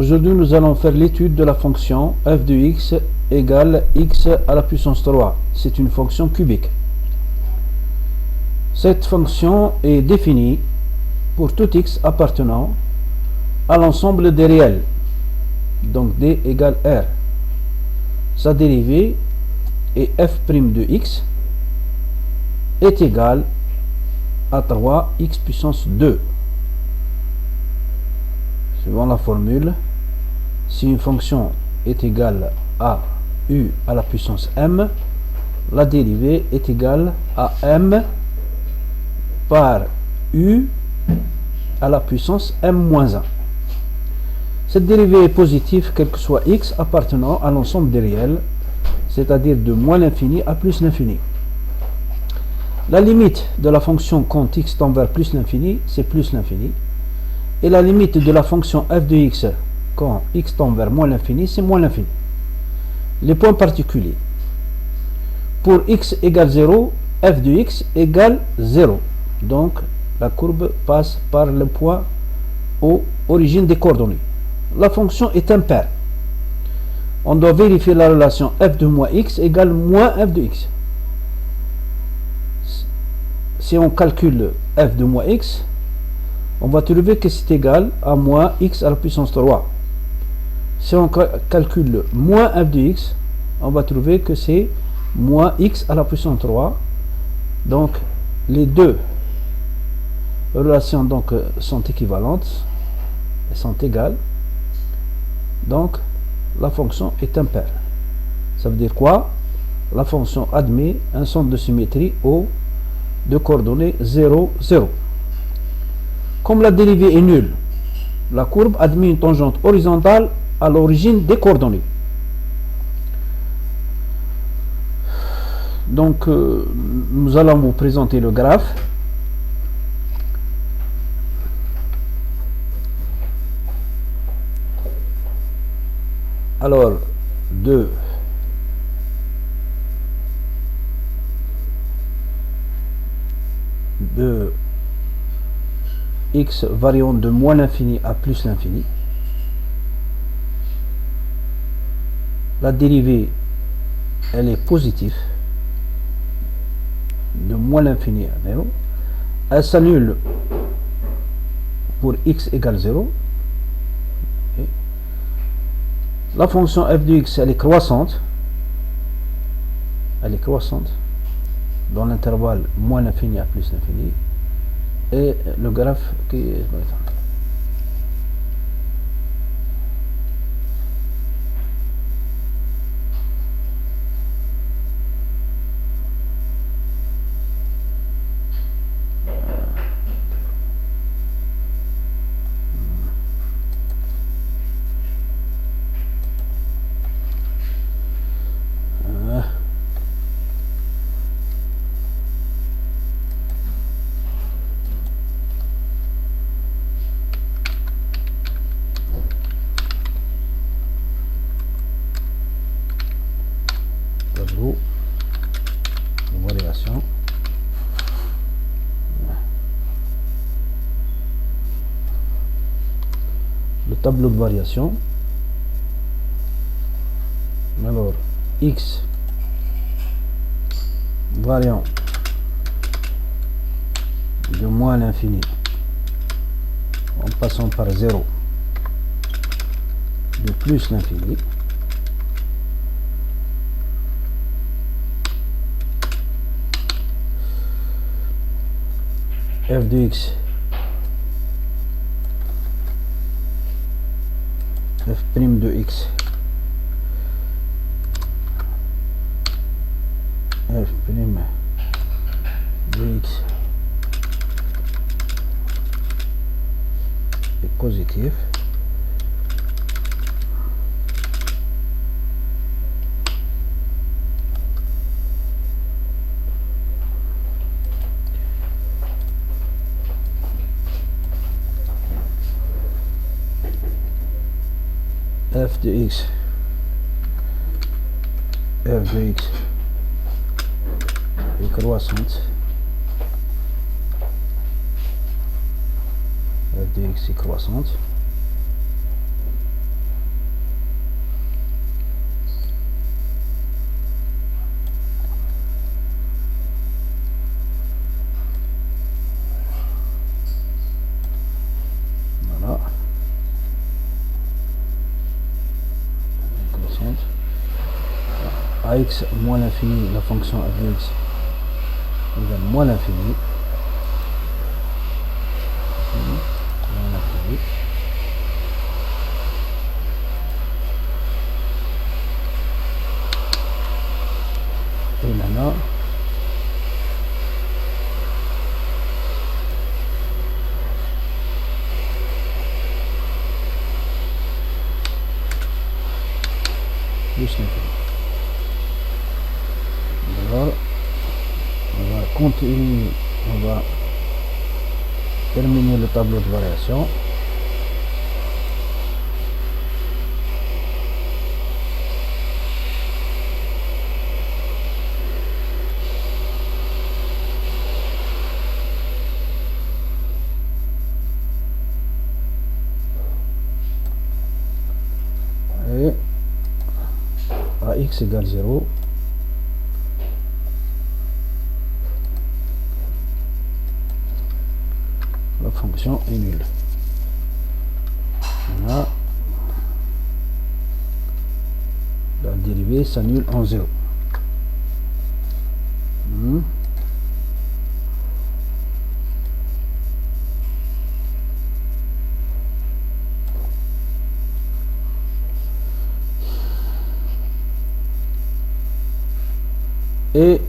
Aujourd'hui, nous allons faire l'étude de la fonction f de x égale x à la puissance 3. C'est une fonction cubique. Cette fonction est définie pour tout x appartenant à l'ensemble des réels. Donc d égale r. Sa dérivée est f' de x est égale à 3x puissance 2. Suivant la formule, si une fonction est égale à u à la puissance m, la dérivée est égale à m par u à la puissance m-1. Cette dérivée est positive quel que soit x appartenant à l'ensemble des réels, c'est-à-dire de moins l'infini à plus l'infini. La limite de la fonction quand x tend vers plus l'infini, c'est plus l'infini. Et la limite de la fonction f de x quand x tend vers moins l'infini, c'est moins l'infini. Les points particuliers. Pour x égale 0, f de x égale 0. Donc, la courbe passe par le point aux origines des coordonnées. La fonction est impaire. On doit vérifier la relation f de moins x égale moins f de x. Si on calcule f de moins x, on va trouver que c'est égal à moins x à la puissance 3. Si on calcule moins f de x, on va trouver que c'est moins x à la puissance 3. Donc, les deux relations donc, sont équivalentes et sont égales. Donc, la fonction est impaire. Ça veut dire quoi? La fonction admet un centre de symétrie de coordonnées 0, 0. Comme la dérivée est nulle, la courbe admet une tangente horizontale à l'origine des coordonnées. Donc, nous allons vous présenter le graphe. Alors, de x variant de moins l'infini à plus l'infini. La dérivée, elle est positive, de moins l'infini à 0. Elle s'annule pour x égale 0. Et la fonction f de x, elle est croissante. Elle est croissante dans l'intervalle moins l'infini à plus l'infini. Et le graphe qui est variation. Le tableau de variation. Alors, x variant de moins l'infini en passant par 0 de plus l'infini. F de x f' de x f' de x est positif. F de x est croissante. F de x est croissante. x moins l'infini, la fonction f de x égale moins l'infini. Et maintenant, plus l'infini. Alors, on va continuer, on va terminer le tableau de variation. Et à x égale 0, la fonction est nulle. Voilà. La dérivée s'annule en 0. Et